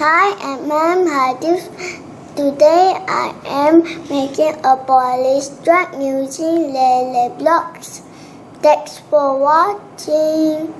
Hi, I'm Hadif. Today I am making a polish track using LeLe blocks. Thanks for watching.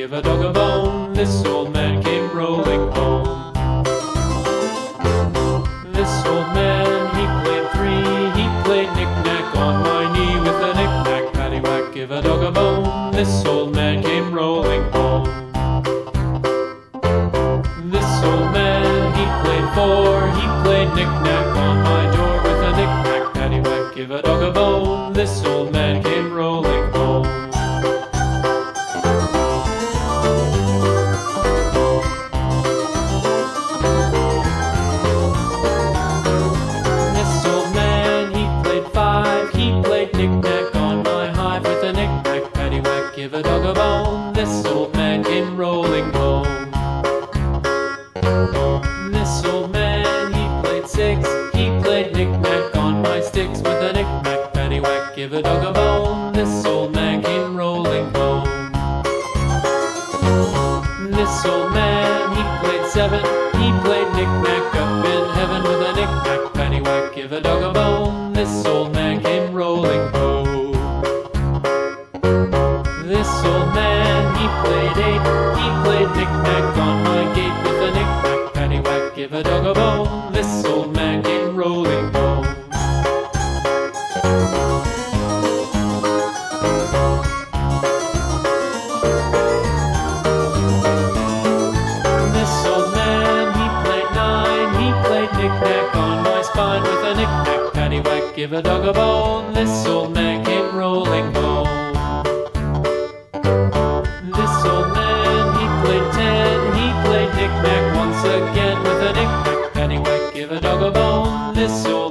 give a dog a bone. This old man came rolling home. This old man, he played three. He played knick-knack on my knee with a knick-knack, paddywhack, give a dog a bone. This old man came rolling home. This old man, he played four. He played knick-knack on my door with a knick-knack, paddywhack, give a dog a bone. This old man came rolling home. This old man, he played five. He played knick-knack on my hive with a knick-knack, paddywhack, give a dog a bone. This old man came rolling home. This old man, he played six. He played knick-knack on my sticks with a knick-knack, paddywhack, give a dog a bone. This old man came rolling home. This old man, he played seven. He played knick-knack up in heaven with a knick-knack, paddywhack, give a dog a bone. This old man came rolling home. This old man, he played eight. He played knick-knack on my gate with a knick-knack, paddywhack, give a dog a bone. This old man came rolling home. This old man, he played nine. He played knick-knack on my spine with a knick-knack, paddywhack, give a dog a bone. This old man came rolling home. This old man, he played ten. He played knick-knack once again with a knick-knack, paddywhack, give a dog a bone. This old